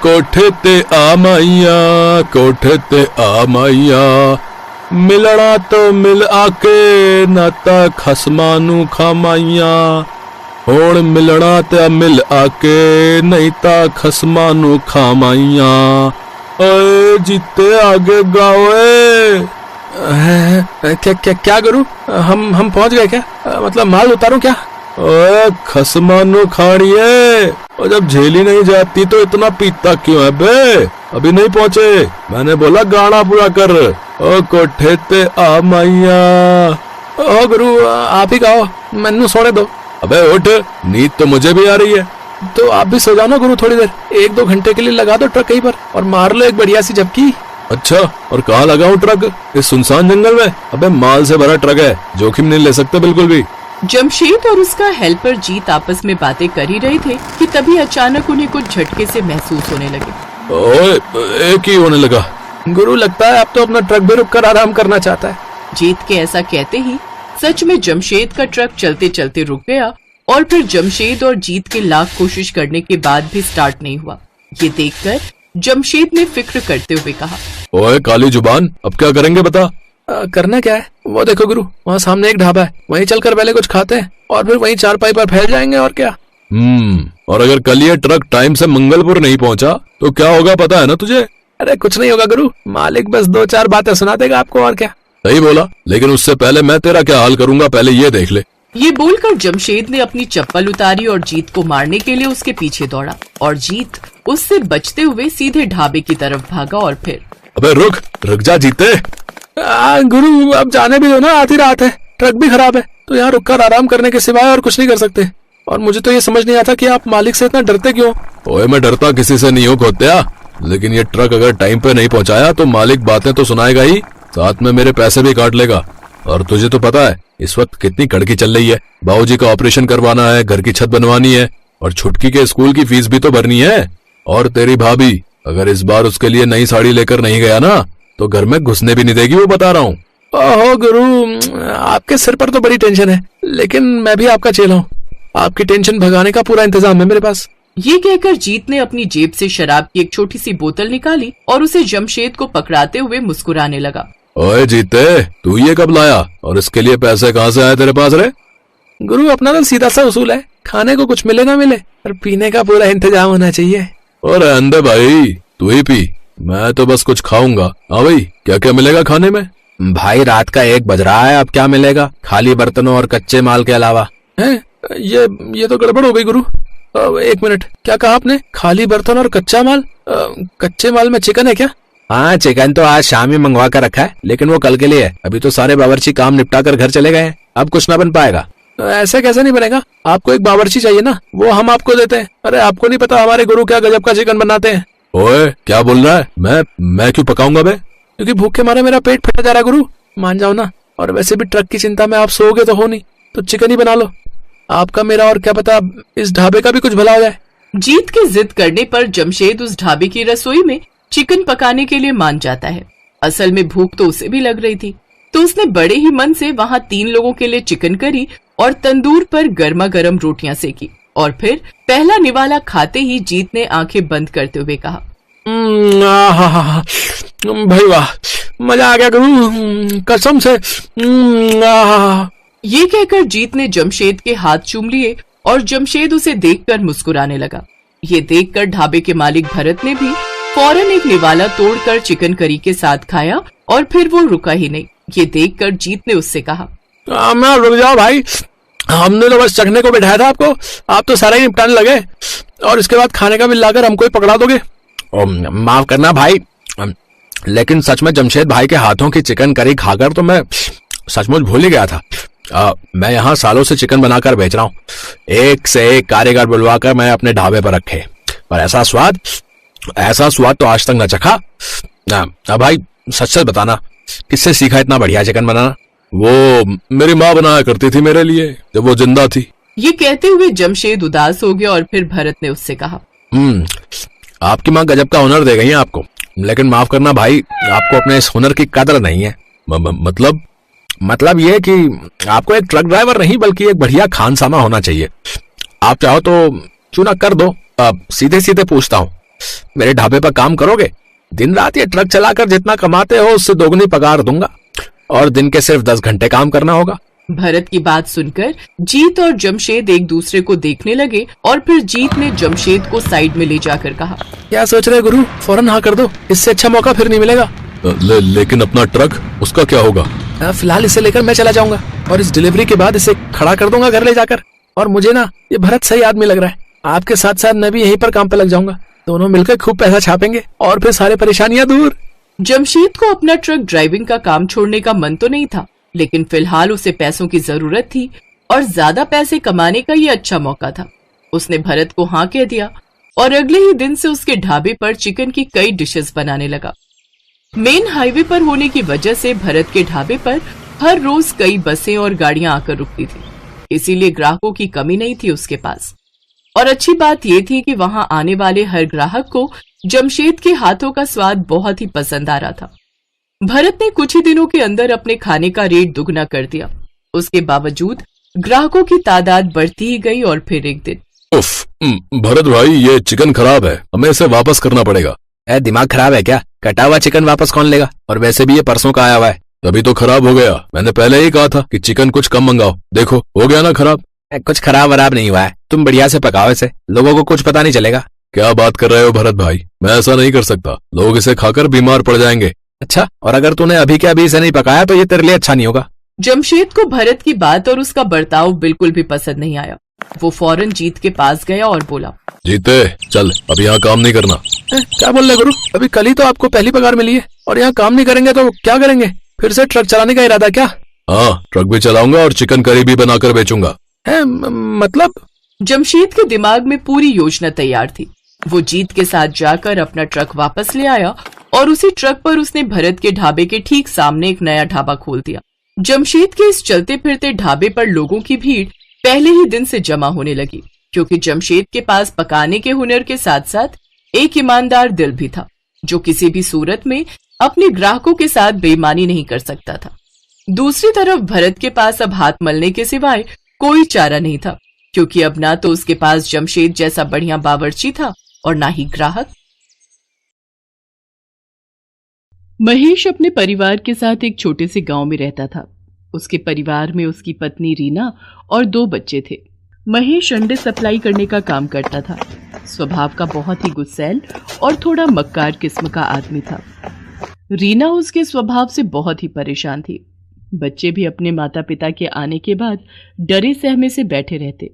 कोठे ते आ माइया, कोठे ते आ माइया, मिलना तो मिल आके नाता खसमां नू खामाइया। हुण मिलना ते मिल आके नहीं ता खसमां नू खामाइया। ओए जीते आगे गाओ। क्या करूं? हम पहुंच गए क्या? मतलब माल उतारूं क्या? ओए खसमां नू खाड़िए, और जब झेली नहीं जाती तो इतना पीता क्यों है बे? अभी नहीं पहुंचे, मैंने बोला गाना पूरा कर। ओ कोठे ते आ माइया। ओ गुरु आप ही गाओ, मैनू सोने दो। अबे उठ, नींद तो मुझे भी आ रही है। तो आप भी सो जाओ ना गुरु थोड़ी देर, 1-2 घंटे के लिए लगा दो ट्रक कहीं पर और मार लो एक बढ़िया सी झपकी। अच्छा, और कहाँ लगाऊं ट्रक? इस सुनसान जंगल में? अबे माल से भरा ट्रक है, जोखिम नहीं ले सकते बिल्कुल भी। जमशेद और उसका हेल्पर जीत आपस में बातें कर ही रहे थे कि तभी अचानक उन्हें कुछ झटके से महसूस होने लगे। ओए, एक ही होने लगा। गुरु लगता है अब तो अपना ट्रक भी रुक कर आराम करना चाहता है। जीत के ऐसा कहते ही सच में जमशेद का ट्रक चलते चलते रुक गया और फिर जमशेद और जीत के लाख कोशिश करने के बाद भी स्टार्ट नहीं हुआ। ये देखकर जमशेद ने फिक्र करते हुए कहा, ओए काली जुबान, अब क्या करेंगे बता? करना क्या है? वो देखो गुरु, वहाँ सामने एक ढाबा है, वहीं चलकर पहले कुछ खाते हैं और फिर वहीं चारपाई पर फैल जाएंगे और क्या। और अगर कल ये ट्रक टाइम से मंगलपुर नहीं पहुँचा तो क्या होगा पता है ना तुझे? अरे कुछ नहीं होगा गुरु, मालिक बस 2-4 बातें सुना देगा आपको और क्या। सही बोला, लेकिन उससे पहले मैं तेरा क्या हाल करूंगा पहले ये देख ले। ये बोलकर जमशेद ने अपनी चप्पल उतारी और जीत को मारने के लिए उसके पीछे दौड़ा और जीत उससे बचते हुए सीधे ढाबे की तरफ भागा और फिर। अबे रुक जा जीते। गुरु अब जाने भी दो ना, आधी रात है, ट्रक भी खराब है, तो यहाँ रुककर आराम करने के सिवाय और कुछ नहीं कर सकते। और मुझे तो ये समझ नहीं आता कि आप मालिक से इतना डरते क्यों? ओए मैं डरता किसी से नहीं हूँ खोत्या, लेकिन ये ट्रक अगर टाइम पे नहीं पहुँचाया तो मालिक बातें तो सुनाएगा ही, साथ में मेरे पैसे भी काट लेगा। और तुझे तो पता है इस वक्त कितनी कड़की चल रही है। बाबूजी का ऑपरेशन करवाना है, घर की छत बनवानी है और छुटकी के स्कूल की फीस भी तो भरनी है। और तेरी भाभी अगर इस बार उसके लिए नई साड़ी लेकर नहीं गया ना तो घर में घुसने भी नहीं देगी, वो बता रहा हूँ। ओहो गुरु, आपके सिर पर तो बड़ी टेंशन है, लेकिन मैं भी आपका चेला हूँ, आपकी टेंशन भगाने का पूरा इंतजाम है मेरे पास। ये कहकर जीत ने अपनी जेब से शराब की एक छोटी सी बोतल निकाली और उसे जमशेद को पकड़ाते हुए मुस्कुराने लगा। ओए जीते, तू ये कब लाया और इसके लिए पैसे कहाँ से आए तेरे पास रे? गुरु अपना तो सीधा सा उसूल है, खाने को कुछ मिले ना मिले पर पीने का पूरा इंतजाम होना चाहिए। और अंदे भाई तू ही पी, मैं तो बस कुछ खाऊंगा। हाँ भाई, क्या क्या मिलेगा खाने में? भाई रात का 1 बज रहा है, अब क्या मिलेगा खाली बर्तनों और कच्चे माल के अलावा? है ये तो गड़बड़ हो गई गुरु। 1 मिनट, क्या कहा आपने? खाली बर्तन और कच्चा माल? कच्चे माल में चिकन है क्या? हाँ, चिकन तो आज शाम ही मंगवा कर रखा है, लेकिन वो कल के लिए है। अभी तो सारे बावर्ची काम निपटा कर घर चले गए हैं, अब कुछ ना बन पाएगा। ऐसे कैसे नहीं बनेगा? आपको एक बावर्ची चाहिए ना, वो हम आपको देते हैं। अरे आपको नहीं पता हमारे गुरु क्या गजब का चिकन बनाते हैं। ओए क्या बोल रहा है? मैं क्यों पकाऊंगा बे? क्योंकि भूख के मारे मेरा पेट फटा जा रहा है गुरु, मान जाओ ना। और वैसे भी ट्रक की चिंता में आप सोओगे तो हो नहीं, तो चिकन ही बना लो। आपका मेरा और क्या पता इस ढाबे का भी कुछ भला हो जाए। जीत के जिद करने पर जमशेद उस ढाबे की रसोई में चिकन पकाने के लिए मान जाता है। असल में भूख तो उसे भी लग रही थी, तो उसने बड़े ही मन से वहाँ 3 लोगों के लिए चिकन करी और तंदूर पर गर्मा गर्म रोटियां सेकी। और फिर पहला निवाला खाते ही जीत ने आंखें बंद करते हुए कहा, भाई वाह, मजा आ गया गुरु, कसम से। ये कहकर जीत ने जमशेद के हाथ चूम लिए और जमशेद उसे देखकर मुस्कुराने लगा। ये देखकर ढाबे के मालिक भरत ने भी फौरन एक निवाला तोड़कर चिकन करी के साथ खाया और फिर वो रुका ही नहीं। ये देखकर जीत ने उससे कहा, मैं रुक जाओ भाई, हमने तो बस चखने को बैठाया था आपको, आप तो सारा ही निपटाने लगे और इसके बाद खाने का बिल लाकर हमको ही पकड़ा दोगे। माफ करना भाई, लेकिन सच में जमशेद भाई के हाथों की चिकन करी खाकर तो मैं सचमुच भूल ही गया था। मैं यहाँ सालों से चिकन बनाकर बेच रहा हूँ, एक से एक कारीगर बुलवाकर मैं अपने ढाबे पर रखे, पर ऐसा स्वाद तो आज तक न चखा। भाई सच सच बताना, किससे सीखा इतना बढ़िया चिकन बनाना? वो मेरी माँ बनाया करती थी मेरे लिए जब वो जिंदा थी। ये कहते हुए जमशेद उदास हो गया और फिर भरत ने उससे कहा, आपकी माँ गजब का हुनर दे गई है आपको, लेकिन माफ करना भाई, आपको अपने इस हुनर की कदर नहीं है। मतलब ये कि आपको एक ट्रक ड्राइवर नहीं बल्कि एक बढ़िया खानसामा होना चाहिए। आप चाहो तो क्यों ना कर दो। सीधे सीधे पूछता हूँ, मेरे ढाबे पर काम करोगे? दिन रात ये ट्रक चलाकर जितना कमाते हो उससे दोगुनी पगार दूंगा, और दिन के सिर्फ 10 घंटे काम करना होगा। भरत की बात सुनकर जीत और जमशेद एक दूसरे को देखने लगे और फिर जीत ने जमशेद को साइड में ले जाकर कहा, क्या सोच रहे गुरु? फौरन हाँ कर दो, इससे अच्छा मौका फिर नहीं मिलेगा। लेकिन अपना ट्रक, उसका क्या होगा? फिलहाल इसे लेकर मैं चला जाऊंगा और इस डिलीवरी के बाद इसे खड़ा कर दूंगा घर ले जाकर। और मुझे ना ये भरत सही आदमी लग रहा है। आपके साथ साथ मैं भी यहीं पर काम पे लग जाऊंगा। दोनों मिलकर खूब पैसा छापेंगे और फिर सारी परेशानियां दूर। जमशेद को अपना ट्रक ड्राइविंग का काम छोड़ने का मन तो नहीं था, लेकिन फिलहाल उसे पैसों की जरूरत थी और ज्यादा पैसे कमाने का ये अच्छा मौका था। उसने भरत को हाँ कह दिया और अगले ही दिन से उसके ढाबे पर चिकन की कई डिशेस बनाने लगा। मेन हाईवे पर होने की वजह से भरत के ढाबे पर हर रोज कई बसें और गाड़ियां आकर रुकती थी, इसीलिए ग्राहकों की कमी नहीं थी उसके पास। और अच्छी बात यह थी कि वहां आने वाले हर ग्राहक को जमशेद के हाथों का स्वाद बहुत ही पसंद आ रहा था। भरत ने कुछ ही दिनों के अंदर अपने खाने का रेट दुगना कर दिया। उसके बावजूद ग्राहकों की तादाद बढ़ती ही गई और फिर एक दिन, उफ, भरत भाई ये चिकन खराब है, हमें इसे वापस करना पड़ेगा। दिमाग खराब है क्या? कटा हुआ चिकन वापस कौन लेगा? और वैसे भी ये परसों का आया हुआ है। तभी तो खराब हो गया। मैंने पहले ही कहा था कि चिकन कुछ कम मंगाओ, देखो हो गया ना खराब। कुछ खराब वराब नहीं हुआ है, तुम बढ़िया से पकाओ इसे, लोगों को कुछ पता नहीं चलेगा। क्या बात कर रहे हो भरत भाई, मैं ऐसा नहीं कर सकता, लोग इसे खाकर बीमार पड़ जाएंगे। अच्छा, और अगर तूने अभी के अभी इसे नहीं पकाया तो ये तेरे लिए अच्छा नहीं होगा। जमशेद को भरत की बात और उसका बर्ताव बिल्कुल भी पसंद नहीं आया। वो फौरन जीत के पास गया और बोला, जीते चल, अब यहाँ काम नहीं करना। क्या बोल रहे गुरु? अभी कल ही तो आपको पहली पगार मिली है और यहाँ काम नहीं करेंगे तो क्या करेंगे? फिर से ट्रक चलाने का इरादा क्या? हाँ, ट्रक भी चलाऊंगा और चिकन करी भी बनाकर बेचूंगा। है मतलब? जमशेद के दिमाग में पूरी योजना तैयार थी। वो जीत के साथ जाकर अपना ट्रक वापस ले आया और उसी ट्रक पर उसने भरत के ढाबे के ठीक सामने एक नया ढाबा खोल दिया। जमशेद के इस चलते फिरते ढाबे पर लोगों की भीड़ पहले ही दिन से जमा होने लगी, क्योंकि जमशेद के पास पकाने के हुनर के साथ साथ एक ईमानदार दिल भी था, जो किसी भी सूरत में अपने ग्राहकों के साथ बेईमानी नहीं कर सकता था। दूसरी तरफ भरत के पास अब हाथ मलने के सिवाय कोई चारा नहीं था, क्योंकि अब ना तो उसके पास जमशेद जैसा बढ़िया बावर्ची था और ना ही ग्राहक। महेश अपने परिवार के साथ एक छोटे से गांव में रहता था। उसके परिवार में उसकी पत्नी रीना और 2 बच्चे थे। महेश अंडे सप्लाई करने का काम करता था। स्वभाव का बहुत ही गुस्सैल और थोड़ा मक्कार किस्म का आदमी था। रीना उसके स्वभाव से बहुत ही परेशान थी। बच्चे भी अपने माता पिता के आने के बाद डरे सहमे से बैठे रहते।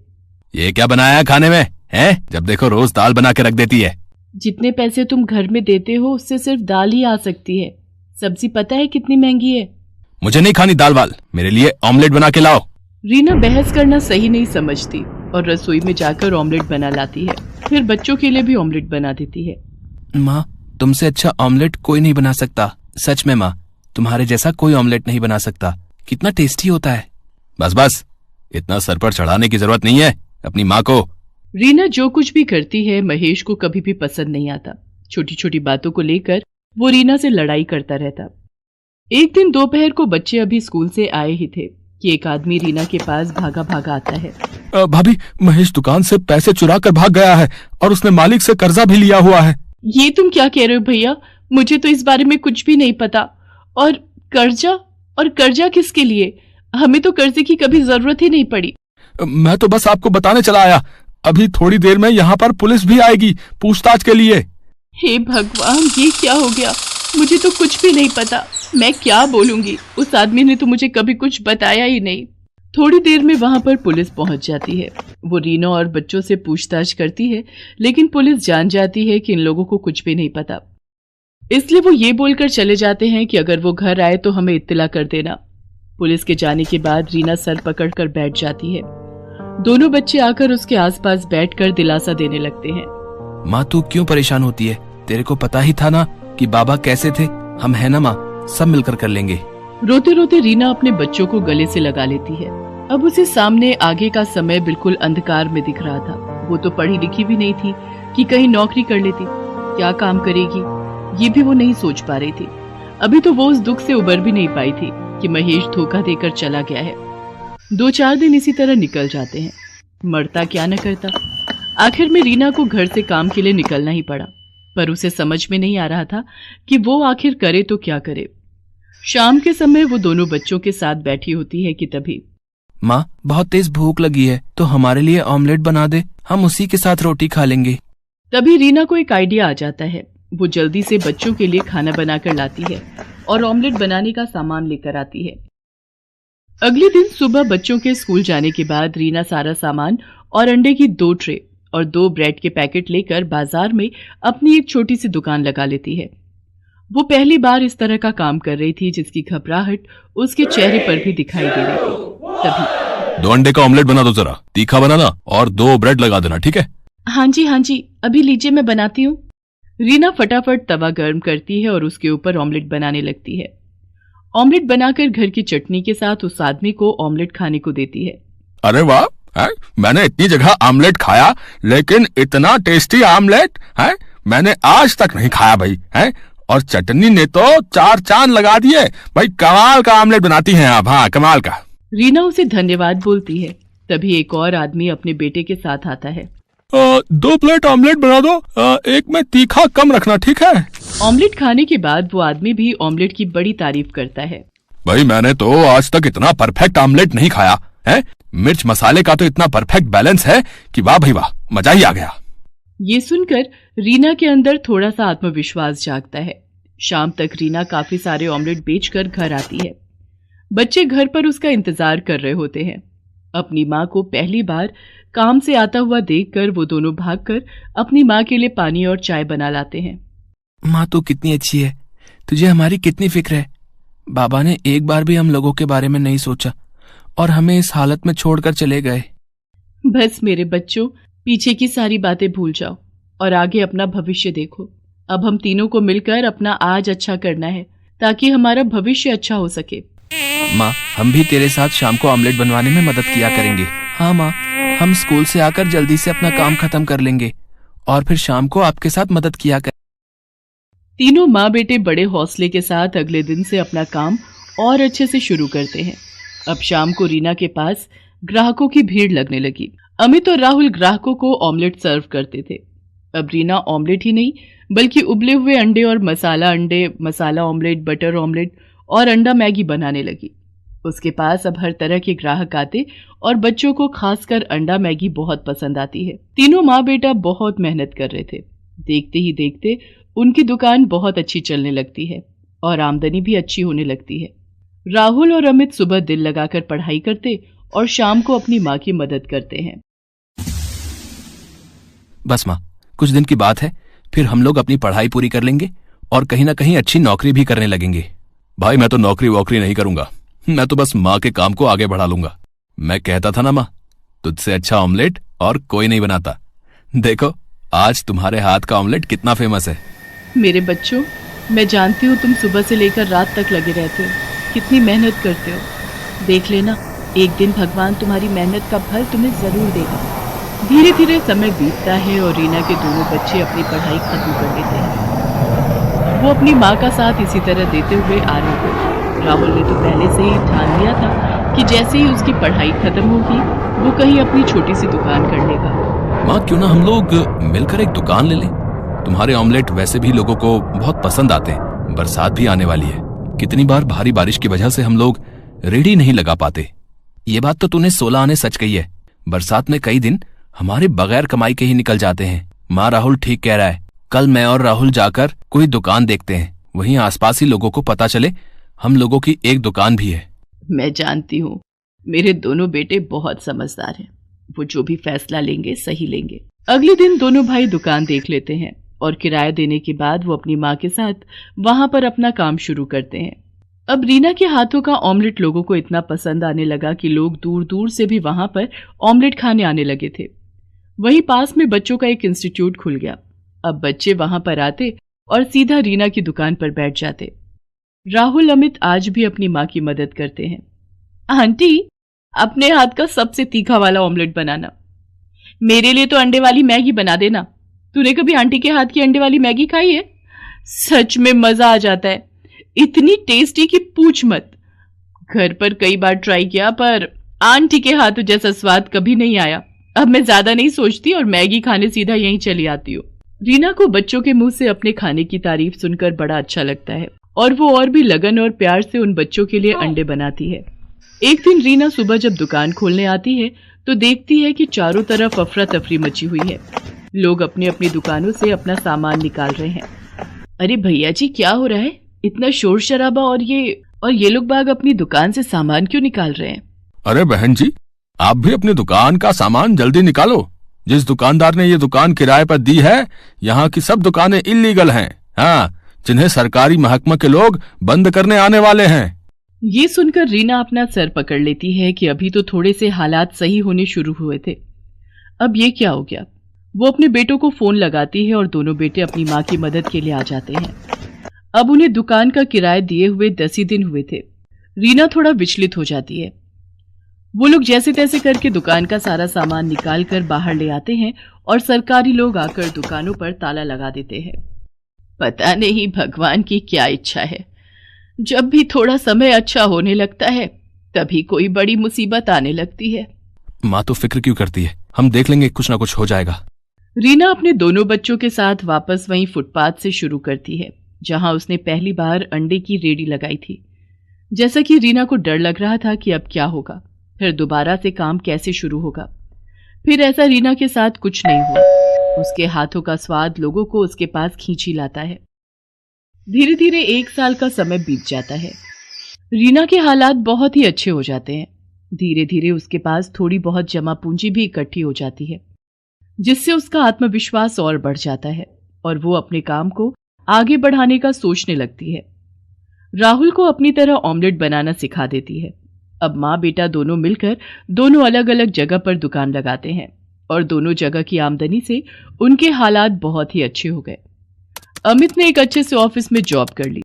ये क्या बनाया है खाने में है? जब देखो रोज दाल बना के रख देती है। जितने पैसे तुम घर में देते हो उससे सिर्फ दाल ही आ सकती है। सब्जी पता है कितनी महंगी है? मुझे नहीं खानी दाल वाल, मेरे लिए ऑमलेट बना के लाओ। रीना बहस करना सही नहीं समझती और रसोई में जाकर ऑमलेट बना लाती है, फिर बच्चों के लिए भी ऑमलेट बना देती है। माँ, तुमसे अच्छा ऑमलेट कोई नहीं बना सकता। सच में माँ, तुम्हारे जैसा कोई ऑमलेट नहीं बना सकता। कितना टेस्टी होता है। बस बस, इतना सर पर चढ़ाने की जरूरत नहीं है अपनी माँ को। रीना जो कुछ भी करती है महेश को कभी भी पसंद नहीं आता। छोटी छोटी बातों को लेकर वो रीना से लड़ाई करता रहता। एक दिन दोपहर को बच्चे अभी स्कूल से आए ही थे कि एक आदमी रीना के पास भागा भागा आता है। भाभी, महेश दुकान से पैसे चुरा कर भाग गया है और उसने मालिक से कर्जा भी लिया हुआ है। ये तुम क्या कह रहे हो भैया? मुझे तो इस बारे में कुछ भी नहीं पता। और कर्जा किसके लिए? हमें तो कर्जे की कभी जरूरत ही नहीं पड़ी। मैं तो बस आपको बताने चला आया। अभी थोड़ी देर में यहाँ पर पुलिस भी आएगी पूछताछ के लिए। हे भगवान, ये क्या हो गया? मुझे तो कुछ भी नहीं पता। मैं क्या बोलूंगी? उस आदमी ने तो मुझे कभी कुछ बताया ही नहीं। थोड़ी देर में वहां पर पुलिस पहुंच जाती है। वो रीना और बच्चों से पूछताछ करती है, लेकिन पुलिस जान जाती है कि इन लोगों को कुछ भी नहीं पता। इसलिए वो ये बोलकर चले जाते हैं कि अगर वो घर आए तो हमें इत्तला कर देना। पुलिस के जाने के बाद रीना सर पकड़कर बैठ जाती है। दोनों बच्चे आकर उसके आसपास बैठकर दिलासा देने लगते हैं। माँ, तू क्यों परेशान होती है? तेरे को पता ही था ना कि बाबा कैसे थे। हम है ना माँ, सब मिलकर कर लेंगे। रोते रोते रीना अपने बच्चों को गले से लगा लेती है। अब उसे सामने आगे का समय बिल्कुल अंधकार में दिख रहा था। वो तो पढ़ी लिखी भी नहीं थी कि कहीं नौकरी कर लेती। क्या काम करेगी ये भी वो नहीं सोच पा रही थी। अभी तो वो उस दुख से उबर भी नहीं पाई थी कि महेश धोखा देकर चला गया है। 2-4 दिन इसी तरह निकल जाते हैं। मरता क्या न करता। आखिर में रीना को घर से काम के लिए निकलना ही पड़ा। पर उसे समझ में नहीं आ रहा था कि वो आखिर करे तो क्या करे। शाम के समय वो दोनों बच्चों के साथ बैठी होती है कि तभी माँ, बहुत तेज भूख लगी है, तो हमारे लिए ऑमलेट बना दे, हम उसी के साथ रोटी खा लेंगे। तभी रीना को एक आइडिया आ जाता है। वो जल्दी से बच्चों के लिए खाना बनाकर लाती है और ऑमलेट बनाने का सामान लेकर आती है। अगले दिन सुबह बच्चों के स्कूल जाने के बाद रीना सारा सामान और अंडे की 2 ट्रे और 2 ब्रेड के पैकेट लेकर बाजार में अपनी एक छोटी सी दुकान लगा लेती है। वो पहली बार इस तरह का काम कर रही थी जिसकी घबराहट उसके चेहरे पर भी दिखाई दे रही थी। तभी 2 अंडे का ऑमलेट बना दो जरा, तीखा बनाना और 2 ब्रेड लगा देना, ठीक है? हाँ जी, अभी लीजिए, मैं बनाती हूँ। रीना फटाफट तवा गर्म करती है और उसके ऊपर ऑमलेट बनाने लगती है। ऑमलेट बनाकर घर की चटनी के साथ उस आदमी को ऑमलेट खाने को देती है। अरे वाह, है? मैंने इतनी जगह आमलेट खाया, लेकिन इतना टेस्टी आमलेट है मैंने आज तक नहीं खाया भाई, है? और चटनी ने तो 4 चांद लगा दिए भाई। कमाल का आमलेट बनाती हैं आप। हाँ, कमाल का। रीना उसे धन्यवाद बोलती है। तभी एक और आदमी अपने बेटे के साथ आता है। 2 प्लेट ऑमलेट बना दो, एक में तीखा कम रखना, ठीक है? ऑमलेट खाने के बाद वो आदमी भी ऑमलेट की बड़ी तारीफ करता है। भाई मैंने तो आज तक इतना परफेक्ट आमलेट नहीं खाया है। मिर्च मसाले का तो इतना परफेक्ट बैलेंस है कि वाह भाई वाह, मजा ही आ गया। ये सुनकर रीना के अंदर थोड़ा सा आत्मविश्वास जागता है। शाम तक रीना काफी सारे ऑमलेट बेचकर घर आती है। बच्चे घर पर उसका इंतजार कर रहे होते हैं। अपनी माँ को पहली बार काम से आता हुआ देखकर वो दोनों भागकर अपनी माँ के लिए पानी और चाय बना लाते हैं। माँ, तू कितनी अच्छी है, तुझे हमारी कितनी फिक्र है। बाबा ने एक बार भी हम लोगों के बारे में नहीं सोचा और हमें इस हालत में छोड़कर चले गए। बस मेरे बच्चों, पीछे की सारी बातें भूल जाओ और आगे अपना भविष्य देखो। अब हम तीनों को मिलकर अपना आज अच्छा करना है ताकि हमारा भविष्य अच्छा हो सके। माँ, हम भी तेरे साथ शाम को ऑमलेट बनवाने में मदद किया करेंगे। हाँ माँ, हम स्कूल से आकर जल्दी से अपना काम खत्म कर लेंगे और फिर शाम को आपके साथ मदद किया कर। तीनों माँ बेटे बड़े हौसले के साथ अगले दिन से अपना काम और अच्छे से शुरू करते हैं। अब शाम को रीना के पास ग्राहकों की भीड़ लगने लगी। अमित और राहुल ग्राहकों को ऑमलेट सर्व करते थे। अब रीना ऑमलेट ही नहीं बल्कि उबले हुए अंडे और मसाला अंडे, मसाला ऑमलेट, बटर ऑमलेट और अंडा मैगी बनाने लगी। उसके पास अब हर तरह के ग्राहक आते और बच्चों को खासकर अंडा मैगी बहुत पसंद आती है। तीनों माँ बेटा बहुत मेहनत कर रहे थे। देखते ही देखते उनकी दुकान बहुत अच्छी चलने लगती है और आमदनी भी अच्छी होने लगती है। राहुल और अमित सुबह दिल लगाकर पढ़ाई करते और शाम को अपनी माँ की मदद करते हैं। बस माँ, कुछ दिन की बात है, फिर हम लोग अपनी पढ़ाई पूरी कर लेंगे और कहीं ना कहीं अच्छी नौकरी भी करने लगेंगे। भाई मैं तो नौकरी वोकरी नहीं करूंगा, मैं तो बस माँ के काम को आगे बढ़ा लूंगा। मैं कहता था ना माँ, तुझसे अच्छा ऑमलेट और कोई नहीं बनाता। देखो आज तुम्हारे हाथ का ऑमलेट कितना फेमस है। मेरे बच्चों, मैं जानती हूँ तुम सुबह से लेकर रात तक लगे रहते हो, कितनी मेहनत करते हो। देख लेना, एक दिन भगवान तुम्हारी मेहनत का फल तुम्हें जरूर देगा। धीरे धीरे समय बीतता है और रीना के दोनों बच्चे अपनी पढ़ाई खत्म कर लेते हैं। वो अपनी माँ का साथ इसी तरह देते हुए आ रहे थे। राहुल ने तो पहले से ही ठान लिया था कि जैसे ही उसकी पढ़ाई खत्म होगी वो कहीं अपनी छोटी सी दुकान कर लेगा। माँ, क्यों ना हम लोग मिलकर एक दुकान ले लें? तुम्हारे ऑमलेट वैसे भी लोगों को बहुत पसंद आते हैं। बरसात भी आने वाली है, कितनी बार भारी बारिश की वजह से हम लोग रेडी नहीं लगा पाते। ये बात तो तूने 16 आने सच कही है। बरसात में कई दिन हमारे बगैर कमाई के ही निकल जाते हैं। माँ, राहुल ठीक कह रहा है। कल मैं और राहुल जाकर कोई दुकान देखते हैं, वहीं आसपास ही लोगों को पता चले हम लोगों की एक दुकान भी है। मैं जानती हूँ, मेरे दोनों बेटे बहुत समझदार हैं। वो जो भी फैसला लेंगे सही लेंगे। अगले दिन दोनों भाई दुकान देख लेते हैं और किराया देने के बाद वो अपनी माँ के साथ वहां पर अपना काम शुरू करते हैं। अब रीना के हाथों का ऑमलेट लोगों को इतना पसंद आने लगा कि लोग दूर दूर से भी वहां पर ऑमलेट खाने आने लगे थे। वहीं पास में बच्चों का एक इंस्टीट्यूट खुल गया। अब बच्चे वहां पर आते और सीधा रीना की दुकान पर बैठ जाते। राहुल अमित आज भी अपनी माँ की मदद करते हैं। आंटी, अपने हाथ का सबसे तीखा वाला ऑमलेट बनाना। मेरे लिए तो अंडे वाली मैगी बना देना। तूने कभी आंटी के हाथ की अंडे वाली मैगी खाई है? सच में मजा आ जाता है, इतनी टेस्टी कि पूछ मत। घर पर कई बार ट्राई किया पर आंटी के हाथों जैसा स्वाद कभी नहीं आया। अब मैं ज्यादा नहीं सोचती और मैगी खाने सीधा यहीं चली आती हूँ। रीना को बच्चों के मुंह से अपने खाने की तारीफ सुनकर बड़ा अच्छा लगता है और वो और भी लगन और प्यार से उन बच्चों के लिए अंडे बनाती है। एक दिन रीना सुबह जब दुकान खोलने आती है तो देखती है कि चारों तरफ अफरा तफरी मची हुई है। लोग अपनी अपनी दुकानों से अपना सामान निकाल रहे हैं। अरे भैया जी, क्या हो रहा है? इतना शोर शराबा और ये लोग बाग अपनी दुकान से सामान क्यों निकाल रहे हैं? अरे बहन जी, आप भी अपनी दुकान का सामान जल्दी निकालो। जिस दुकानदार ने ये दुकान किराए पर दी है, यहाँ की सब दुकानें इल्लीगल हैं। हाँ, जिन्हें सरकारी महकमा के लोग बंद करने आने वाले हैं। ये सुनकर रीना अपना सर पकड़ लेती है कि अभी तो थोड़े से हालात सही होने शुरू हुए थे, अब ये क्या हो गया। वो अपने बेटों को फोन लगाती है और दोनों बेटे अपनी माँ की मदद के लिए आ जाते हैं। अब उन्हें दुकान का किराया दिए हुए 10 ही दिन हुए थे। रीना थोड़ा विचलित हो जाती है। वो लोग जैसे तैसे करके दुकान का सारा सामान निकाल कर बाहर ले आते हैं और सरकारी लोग आकर दुकानों पर ताला लगा देते हैं। पता नहीं भगवान की क्या इच्छा है, जब भी थोड़ा समय अच्छा होने लगता है तभी कोई बड़ी मुसीबत आने लगती है। माँ तो फिक्र क्यों करती है, हम देख लेंगे, कुछ ना कुछ हो जाएगा। रीना अपने दोनों बच्चों के साथ वापस वहीं फुटपाथ से शुरू करती है जहां उसने पहली बार अंडे की रेडी लगाई थी। जैसा कि रीना को डर लग रहा था कि अब क्या होगा, फिर दोबारा से काम कैसे शुरू होगा। फिर ऐसा रीना के साथ कुछ नहीं हुआ। उसके हाथों का स्वाद लोगों को उसके पास खींच ही लाता है। धीरे धीरे 1 साल का समय बीत जाता है। रीना के हालात बहुत ही अच्छे हो जाते हैं। धीरे धीरे उसके पास थोड़ी बहुत जमा पूंजी भी इकट्ठी हो जाती है, जिससे उसका आत्मविश्वास और बढ़ जाता है और वो अपने काम को आगे बढ़ाने का सोचने लगती है। राहुल को अपनी तरह ऑमलेट बनाना सिखा देती है। अब माँ बेटा दोनों मिलकर दोनों अलग अलग जगह पर दुकान लगाते हैं और दोनों जगह की आमदनी से उनके हालात बहुत ही अच्छे हो गए। अमित ने एक अच्छे से ऑफिस में जॉब कर ली